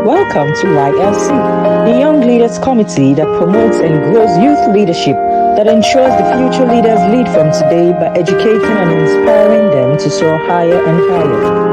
Welcome to YLC, the Young Leaders Committee that promotes and grows youth leadership that ensures the future leaders lead from today by educating and inspiring them to soar higher and higher.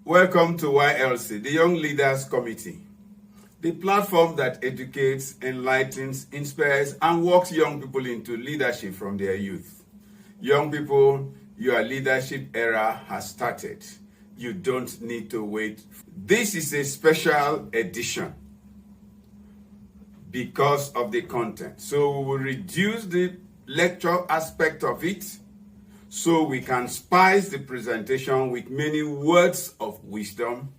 Welcome to YLC, the Young Leaders Committee, the platform that educates, enlightens, inspires, and walks young people into leadership from their youth. Young people, your leadership era has started. You don't need to wait. This is a special edition because of the content. So we will reduce the lecture aspect of it so we can spice the presentation with many words of wisdom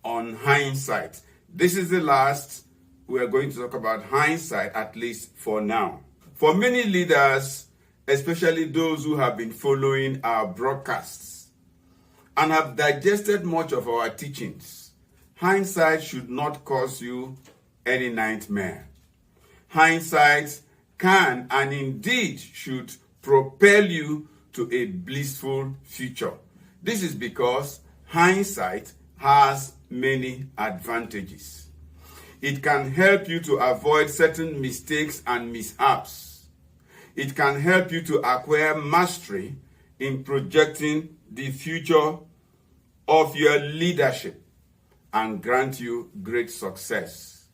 on hindsight. This is the last we are going to talk about hindsight, at least for now. For many leaders, especially those who have been following our broadcasts and have digested much of our teachings, hindsight should not cause you any nightmare. Hindsight can and indeed should propel you to a blissful future. This is because hindsight has many advantages. It can help you to avoid certain mistakes and mishaps. It can help you to acquire mastery in projecting the future of your leadership and grant you great success.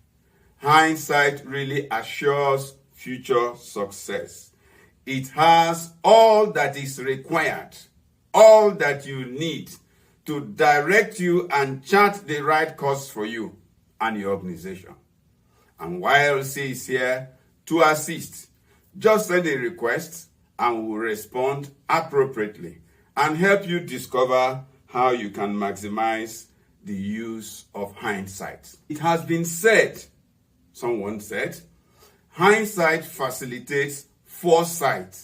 Hindsight really assures future success. It has all that is required, all that you need to direct you and chart the right course for you and your organization. And YLC is here to assist. Just send a request and we'll respond appropriately and help you discover how you can maximize the use of hindsight. It has been said, someone said, hindsight facilitates foresight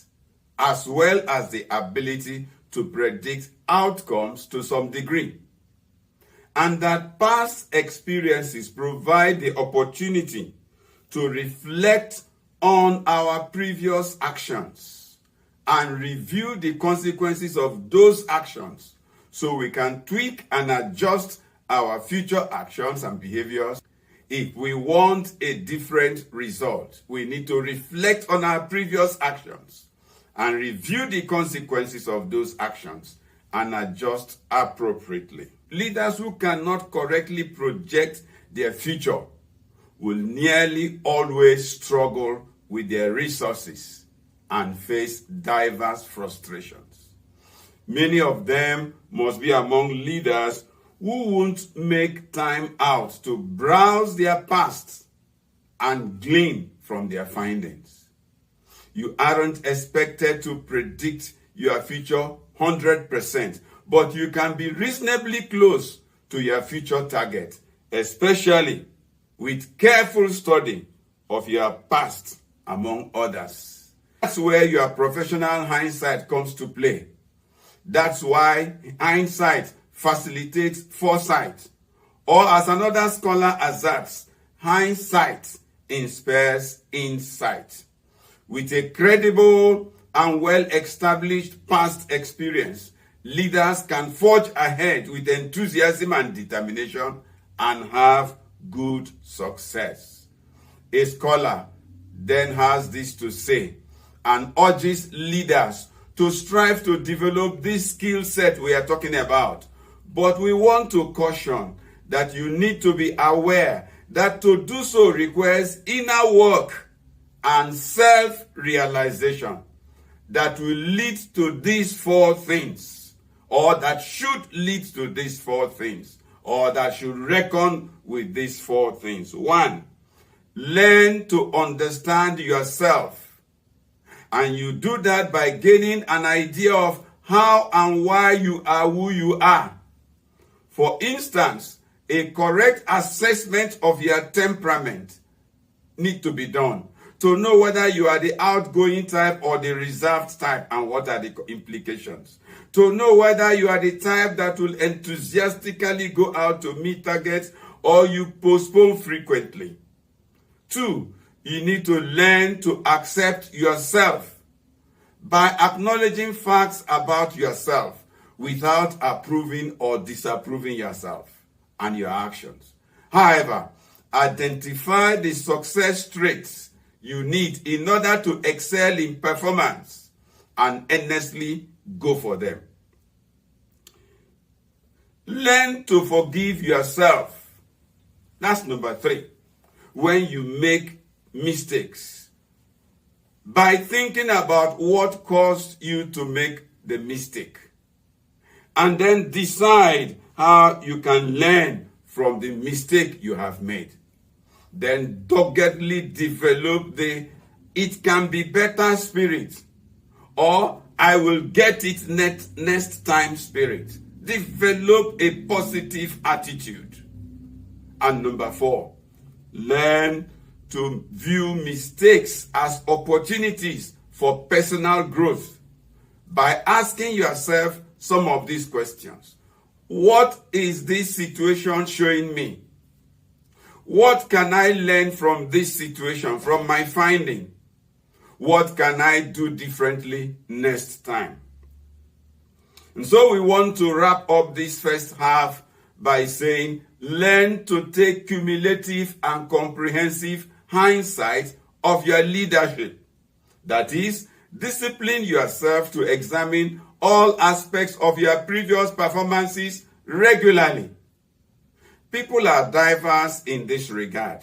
as well as the ability to predict outcomes to some degree, and that past experiences provide the opportunity to reflect on our previous actions and review the consequences of those actions so we can tweak and adjust our future actions and behaviors. If we want a different result, we need to reflect on our previous actions and review the consequences of those actions and adjust appropriately. Leaders who cannot correctly project their future will nearly always struggle with their resources and face diverse frustrations. Many of them must be among leaders who won't make time out to browse their past and glean from their findings. You aren't expected to predict your future 100%, but you can be reasonably close to your future target, especially with careful study of your past, among others. That's where your professional hindsight comes to play. That's why hindsight facilitates foresight, or as another scholar asserts, hindsight inspires insight. With a credible and well-established past experience, leaders can forge ahead with enthusiasm and determination and have good success. A scholar then has this to say and urges leaders to strive to develop this skill set we are talking about. But we want to caution that you need to be aware that to do so requires inner work and self-realization that will lead to these four things, or that should lead to these four things, or that should reckon with these four things. 1, learn to understand yourself. And you do that by gaining an idea of how and why you are who you are. For instance, a correct assessment of your temperament needs to be done to know whether you are the outgoing type or the reserved type and what are the implications. to know whether you are the type that will enthusiastically go out to meet targets or you postpone frequently. 2, you need to learn to accept yourself by acknowledging facts about yourself without approving or disapproving yourself and your actions. However, identify the success traits you need in order to excel in performance and earnestly go for them. Learn to forgive yourself. That's number 3. When you make mistakes, by thinking about what caused you to make the mistake, and then decide how you can learn from the mistake you have made. Then doggedly develop the "it can be better" spirit, or "I will get it next time" spirit. Develop a positive attitude. And number 4, learn to view mistakes as opportunities for personal growth by asking yourself some of these questions. What is this situation showing me? What can I learn from this situation, from my finding? What can I do differently next time? And so we want to wrap up this first half by saying, learn to take cumulative and comprehensive hindsight of your leadership. That is, discipline yourself to examine all aspects of your previous performances regularly. People are diverse in this regard.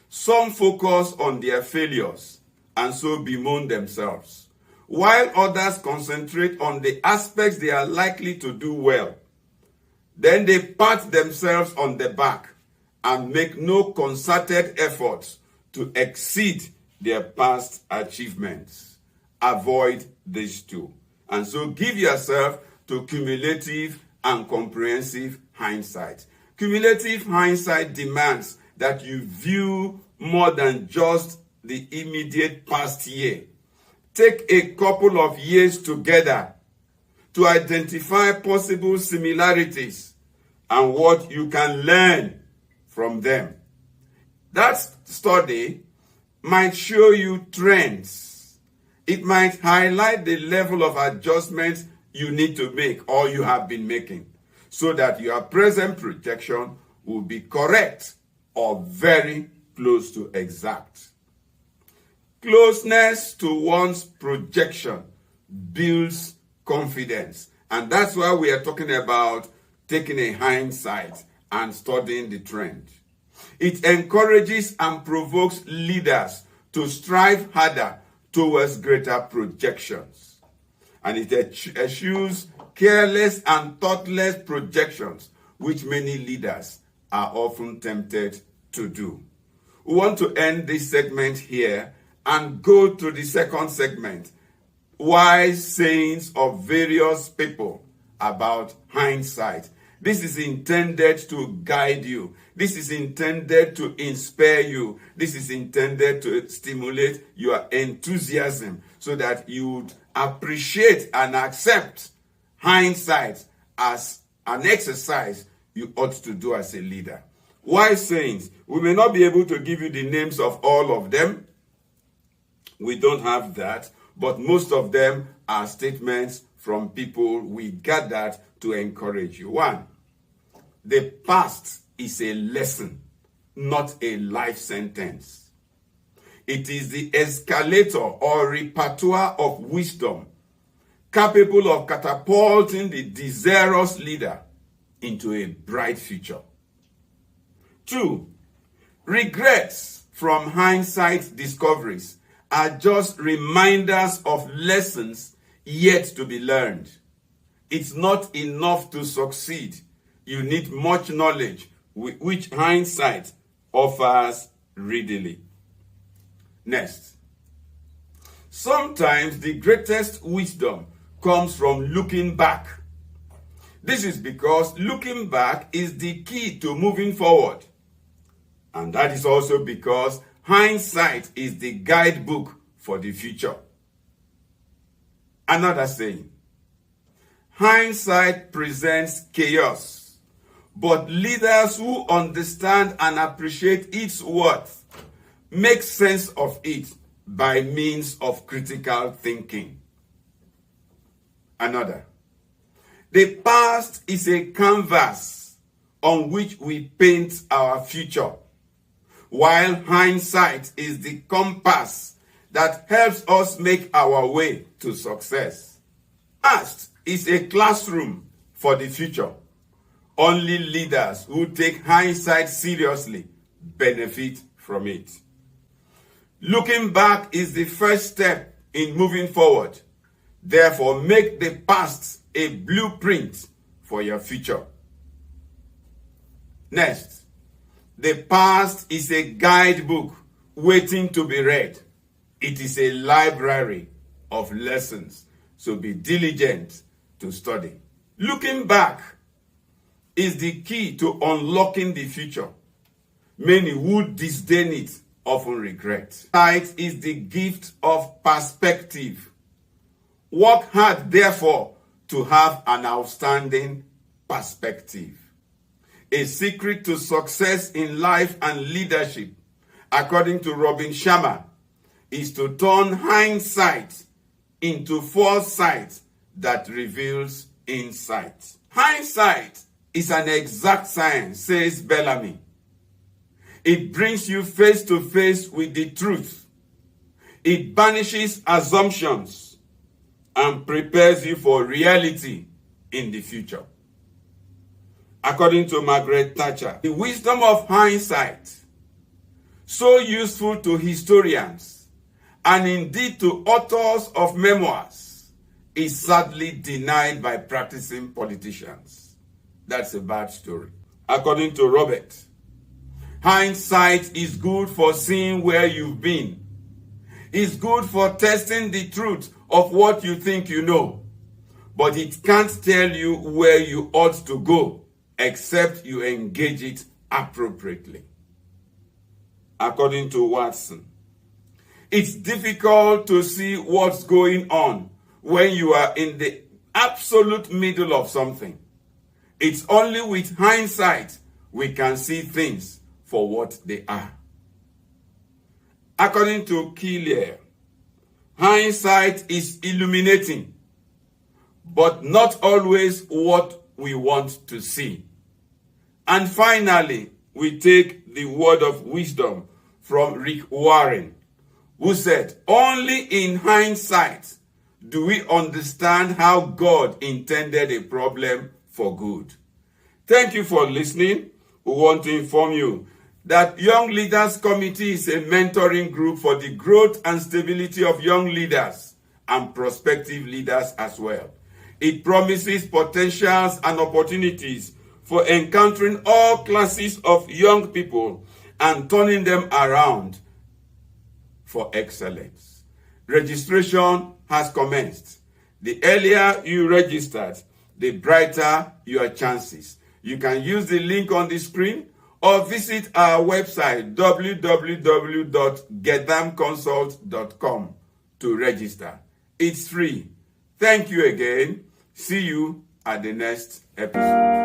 Some focus on their failures and so bemoan themselves, while others concentrate on the aspects they are likely to do well. Then they pat themselves on the back and make no concerted efforts to exceed their past achievements. Avoid these two. And so give yourself to cumulative and comprehensive hindsight. Cumulative hindsight demands that you view more than just the immediate past year. Take a couple of years together to identify possible similarities and what you can learn from them. That study might show you trends. It might highlight the level of adjustments you need to make or you have been making so that your present projection will be correct or very close to exact. Closeness to one's projection builds confidence. And that's why we are talking about taking a hindsight and studying the trend. It encourages and provokes leaders to strive harder towards greater projections. And it eschews careless and thoughtless projections, which many leaders are often tempted to do. We want to end this segment here and go to the second segment, wise sayings of various people about hindsight. This is intended to guide you. This is intended to inspire you. This is intended to stimulate your enthusiasm so that you would appreciate and accept hindsight as an exercise you ought to do as a leader. Wise sayings. We may not be able to give you the names of all of them. We don't have that. But most of them are statements from people we gathered to encourage you. 1, the past is a lesson, not a life sentence. It is the escalator or repertoire of wisdom, capable of catapulting the desirous leader into a bright future. 2, regrets from hindsight discoveries are just reminders of lessons yet to be learned. It's not enough to succeed. You need much knowledge, which hindsight offers readily. Next, sometimes the greatest wisdom comes from looking back. This is because looking back is the key to moving forward. And that is also because hindsight is the guidebook for the future. Another saying, Hindsight presents chaos, but leaders who understand and appreciate its worth make sense of it by means of critical thinking. Another. The past is a canvas on which we paint our future, while hindsight is the compass that helps us make our way to success. Past is a classroom for the future. Only leaders who take hindsight seriously benefit from it. Looking back is the first step in moving forward. Therefore, make the past a blueprint for your future. Next, the past is a guidebook waiting to be read. It is a library of lessons, so be diligent to study. Looking back is the key to unlocking the future. Many who disdain it often regret. Sight is the gift of perspective. Work hard, therefore, to have an outstanding perspective. A secret to success in life and leadership, according to Robin Sharma, is to turn hindsight into foresight that reveals insight. Hindsight is an exact science, says Bellamy. It brings you face to face with the truth. It banishes assumptions and prepares you for reality in the future. According to Margaret Thatcher, the wisdom of hindsight, so useful to historians and indeed to authors of memoirs, is sadly denied by practicing politicians. That's a bad story. According to Robert, hindsight is good for seeing where you've been. It's good for testing the truth of what you think you know. But it can't tell you where you ought to go except you engage it appropriately. According to Watson, it's difficult to see what's going on when you are in the absolute middle of something. It's only with hindsight we can see things for what they are. According to Killier, hindsight is illuminating, but not always what we want to see. And finally, we take the word of wisdom from Rick Warren, who said, "Only in hindsight do we understand how God intended a problem for good." Thank you for listening. We want to inform you that Young Leaders Committee is a mentoring group for the growth and stability of young leaders and prospective leaders as well. It promises potentials and opportunities for encountering all classes of young people and turning them around for excellence. Registration has commenced. The earlier you registered, the brighter your chances. You can use the link on the screen or visit our website www.gethamconsult.com to register. It's free. Thank you again. See you at the next episode.